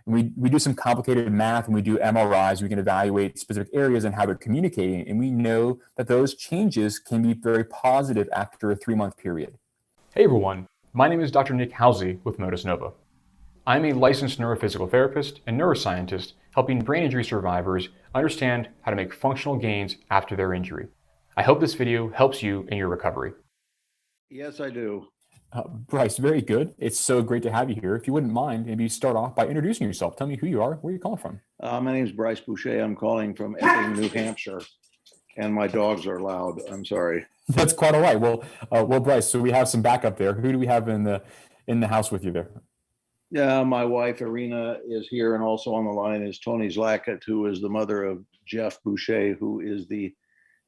And we do some complicated math and we do MRIs. We can evaluate specific areas and how they're communicating. And we know that those changes can be very positive after a 3-month period. Hey everyone, my name is Dr. Nick Halsey with Motus Nova. I'm a licensed neurophysical therapist and neuroscientist helping brain injury survivors understand how to make functional gains after their injury. I hope this video helps you in your recovery. Yes, I do. Bryce, very good. It's so great to have you here. If you wouldn't mind, maybe start off by introducing yourself. Tell me who you are, where you're calling from. My name is Bryce Boucher. I'm calling from Epping, New Hampshire, and my dogs are loud. I'm sorry. That's quite all right. Well, Bryce. So we have some backup there. Who do we have in the house with you there? Yeah, my wife Irina is here, and also on the line is Tony Zlackett, who is the mother of Jeff Boucher, who is the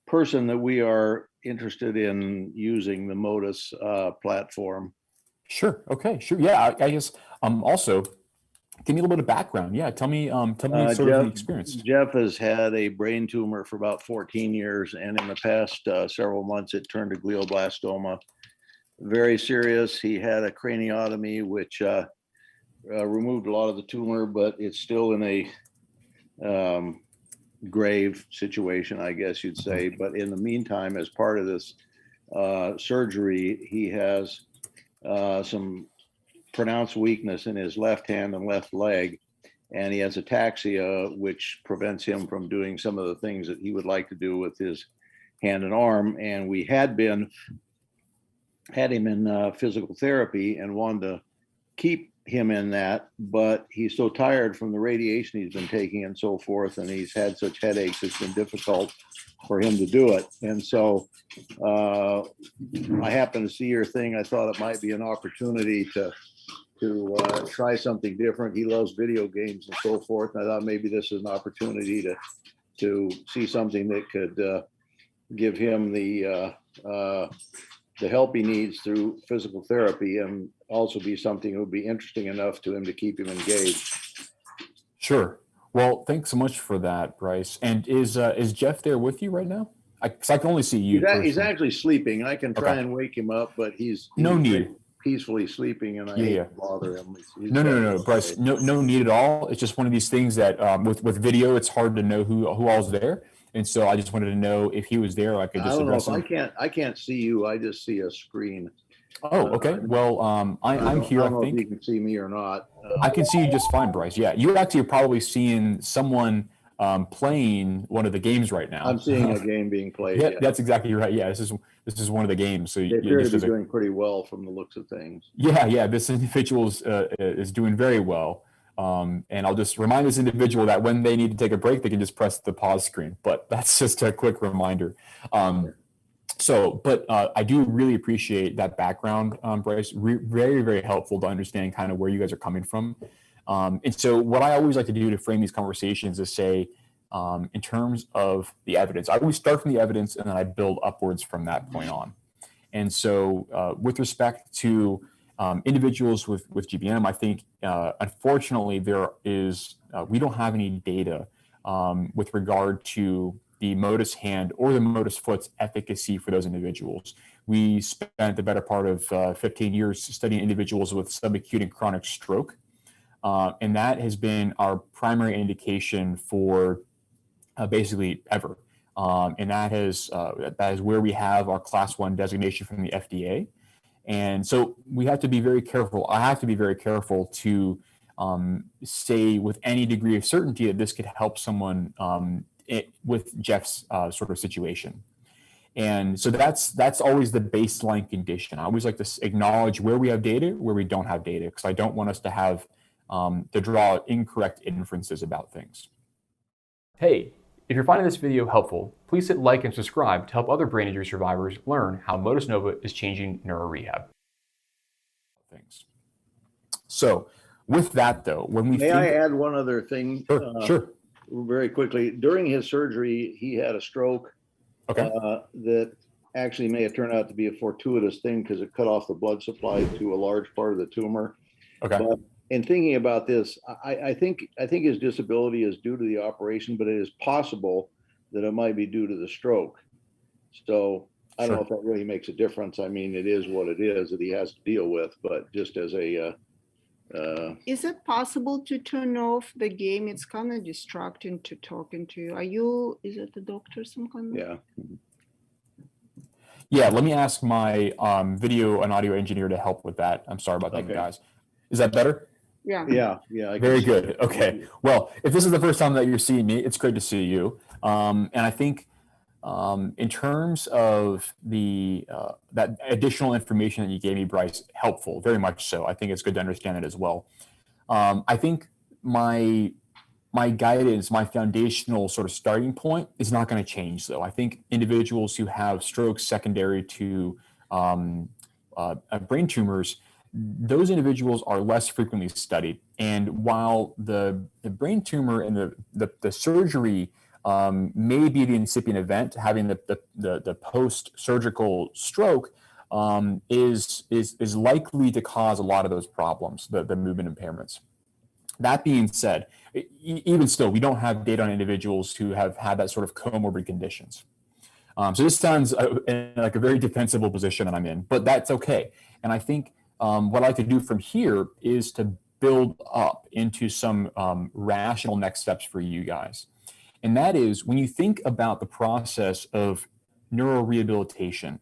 person that we are interested in using the Motus platform. Sure. Okay. Sure. Yeah. I guess. Also, give me a little bit of background. Yeah. Tell me sort of the experience. Jeff has had a brain tumor for about 14 years, and in the past several months, it turned to glioblastoma. Very serious. He had a craniotomy, which removed a lot of the tumor, but it's still in a grave situation, I guess you'd say. But in the meantime, as part of this surgery, he has some pronounced weakness in his left hand and left leg, and he has ataxia, which prevents him from doing some of the things that he would like to do with his hand and arm. And we had him in physical therapy and wanted to keep him in that, but he's so tired from the radiation he's been taking and so forth, and he's had such headaches, it's been difficult for him to do it. And so I happened to see your thing. I thought it might be an opportunity to try something different. He loves video games and so forth, and I thought maybe this is an opportunity to see something that could give him the help he needs through physical therapy, and also be something that would be interesting enough to him to keep him engaged. Sure. Well, thanks so much for that, Bryce. And is Jeff there with you right now? Because I can only see you. He's actually sleeping. I can try and wake him up, but he's no need. Peacefully sleeping, and I hate to bother him. No, Bryce. No need at all. It's just one of these things that with video, it's hard to know who all's there. And so I just wanted to know if he was there. I could just address him. I can't see you. I just see a screen. Oh, okay. Well, I'm here. I don't know if you can see me or not. I can see you just fine, Bryce. Yeah, you actually are probably seeing someone playing one of the games right now. I'm seeing a game being played. Yeah, that's exactly right. Yeah, this is one of the games. So they appear to be doing pretty well from the looks of things. Yeah. This individual is doing very well. And I'll just remind this individual that when they need to take a break, they can just press the pause screen. But that's just a quick reminder. But I do really appreciate that background, Bryce. Very, very helpful to understand kind of where you guys are coming from. And so what I always like to do to frame these conversations is say, in terms of the evidence, I always start from the evidence and then I build upwards from that point on. And so with respect to individuals with GBM, I think, unfortunately, we don't have any data with regard to the Motus hand or the Motus foot's efficacy for those individuals. We spent the better part of 15 years studying individuals with subacute and chronic stroke. And that has been our primary indication for basically ever. And that is where we have our Class 1 designation from the FDA. And so we have to be very careful. I have to be very careful to say with any degree of certainty that this could help someone with Jeff's sort of situation. And so that's always the baseline condition. I always like to acknowledge where we have data, where we don't have data, because I don't want us to have to draw incorrect inferences about things. Hey, if you're finding this video helpful, please hit like and subscribe to help other brain injury survivors learn how Motus Nova is changing neuro-rehab. Things. So with that though, when we I add one other thing? Sure. Very quickly. During his surgery, he had a stroke. Okay. That actually may have turned out to be a fortuitous thing because it cut off the blood supply to a large part of the tumor. Okay. But in thinking about this, I think his disability is due to the operation, but it is possible that it might be due to the stroke. So I don't know if that really makes a difference. I mean, it is what it is that he has to deal with, but just as a Is it possible to turn off the game? It's kind of distracting to talking to you. Is it the doctor some kind of? Yeah. Yeah, let me ask my video and audio engineer to help with that. I'm sorry about that, Okay. guys. Is that better? Yeah. Yeah. Yeah. I can Very see good. it. Okay. Well, if this is the first time that you're seeing me, it's great to see you. And I think in terms of the that additional information that you gave me, Bryce, helpful, very much so. I think it's good to understand it as well. I think my guidance, my foundational sort of starting point is not going to change, though. I think individuals who have strokes secondary to brain tumors, those individuals are less frequently studied. And while the brain tumor and the surgery may be the incipient event, having the post-surgical stroke is likely to cause a lot of those problems, the movement impairments. That being said, even still, we don't have data on individuals who have had that sort of comorbid conditions. So this sounds like a very defensible position that I'm in, but that's okay. And I think what I like to do from here is to build up into some rational next steps for you guys. And that is, when you think about the process of neuro-rehabilitation,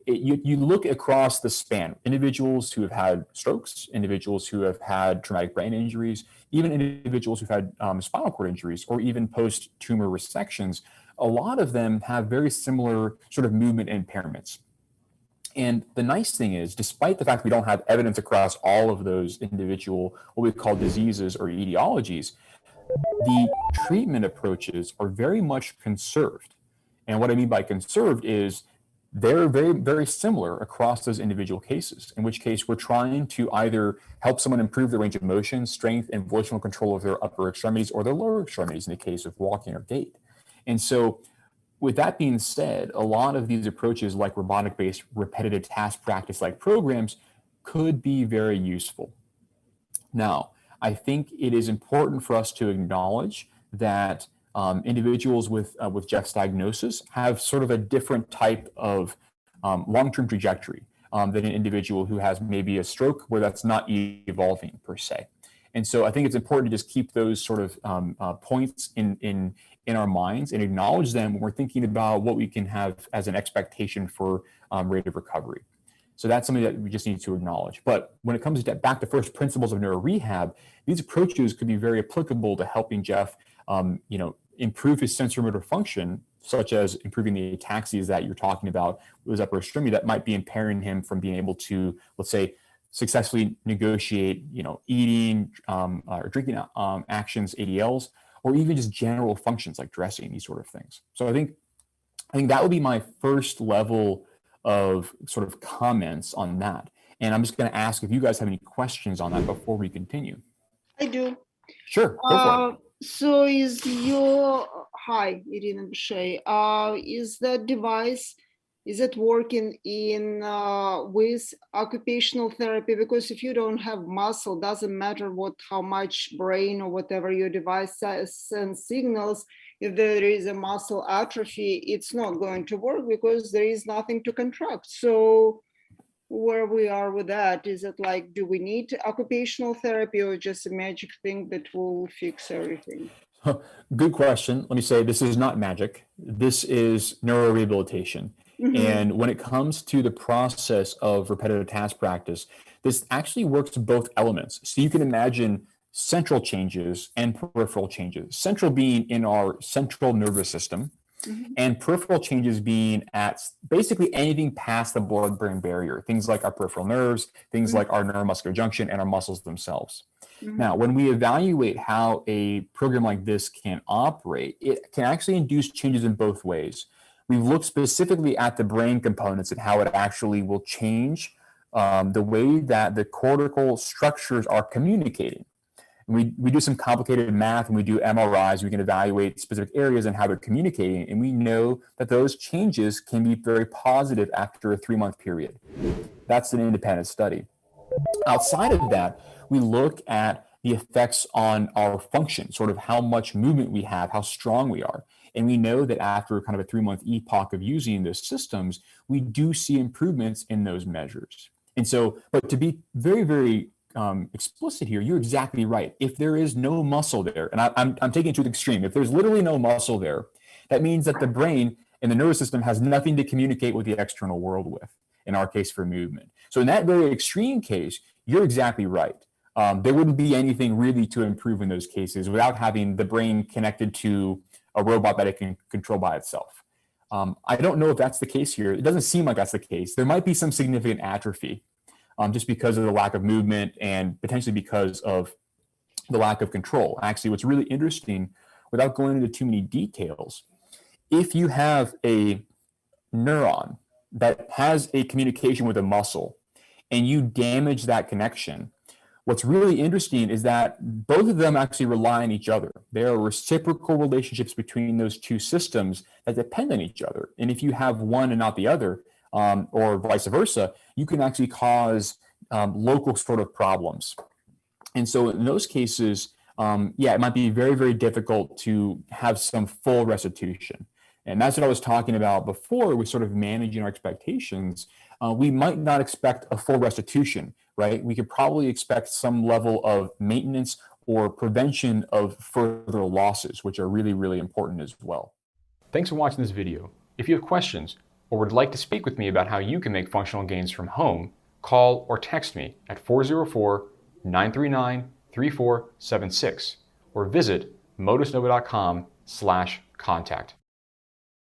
you look across the span, individuals who have had strokes, individuals who have had traumatic brain injuries, even individuals who've had spinal cord injuries, or even post-tumor resections. A lot of them have very similar sort of movement impairments. And the nice thing is, despite the fact we don't have evidence across all of those individual, what we call diseases or etiologies, the treatment approaches are very much conserved. And what I mean by conserved is they're very, very similar across those individual cases, in which case we're trying to either help someone improve their range of motion, strength, and volitional control of their upper extremities or their lower extremities in the case of walking or gait. And so with that being said, a lot of these approaches like robotic-based repetitive task practice-like programs could be very useful. Now, I think it is important for us to acknowledge that individuals with Jeff's diagnosis have sort of a different type of long-term trajectory than an individual who has maybe a stroke where that's not evolving per se. And so I think it's important to just keep those sort of points in our minds and acknowledge them when we're thinking about what we can have as an expectation for rate of recovery. So that's something that we just need to acknowledge. But when it comes back to first principles of neuro-rehab, these approaches could be very applicable to helping Jeff, improve his sensorimotor function, such as improving the ataxias that you're talking about with his upper extremity that might be impairing him from being able to, let's say, successfully negotiate, eating or drinking actions, ADLs, or even just general functions like dressing, these sort of things. So I think that would be my first level of sort of comments on that. And I'm just going to ask if you guys have any questions on that before we continue. I do. Sure, go for it. So hi, Irina Bishay. Is that device, is it working in with occupational therapy? Because if you don't have muscle, doesn't matter how much brain or whatever your device sends signals, if there is a muscle atrophy, it's not going to work because there is nothing to contract. So where we are with that, is it like, do we need occupational therapy or just a magic thing that will fix everything? Good question. Let me say, this is not magic. This is neurorehabilitation. Mm-hmm. And when it comes to the process of repetitive task practice, this actually works both elements. So you can imagine central changes and peripheral changes. Central being in our central nervous system, mm-hmm. and peripheral changes being at basically anything past the blood-brain barrier, things like our peripheral nerves, things mm-hmm. like our neuromuscular junction and our muscles themselves. Mm-hmm. Now, when we evaluate how a program like this can operate, it can actually induce changes in both ways. We've looked specifically at the brain components and how it actually will change the way that the cortical structures are communicating. We do some complicated math and we do MRIs. We can evaluate specific areas and how they're communicating. And we know that those changes can be very positive after a 3-month period. That's an independent study. Outside of that, we look at the effects on our function, sort of how much movement we have, how strong we are. And we know that after kind of a 3-month epoch of using those systems, we do see improvements in those measures. And so, but to be very, very explicit here, you're exactly right. If there is no muscle there, and I'm taking it to the extreme, if there's literally no muscle there, that means that the brain and the nervous system has nothing to communicate with the external world with, in our case for movement. So in that very extreme case, you're exactly right. There wouldn't be anything really to improve in those cases without having the brain connected to a robot that it can control by itself. I don't know if that's the case here. It doesn't seem like that's the case. There might be some significant atrophy just because of the lack of movement and potentially because of the lack of control. Actually, what's really interesting, without going into too many details, if you have a neuron that has a communication with a muscle and you damage that connection, what's really interesting is that both of them actually rely on each other. There are reciprocal relationships between those two systems that depend on each other. And if you have one and not the other, or vice versa, you can actually cause local sort of problems. And so in those cases, it might be very, very difficult to have some full restitution. And that's what I was talking about before with sort of managing our expectations. We might not expect a full restitution, right? We could probably expect some level of maintenance or prevention of further losses, which are really, really important as well. Thanks for watching this video. If you have questions or would like to speak with me about how you can make functional gains from home, call or text me at 404-939-3476 or visit motusnova.com/contact.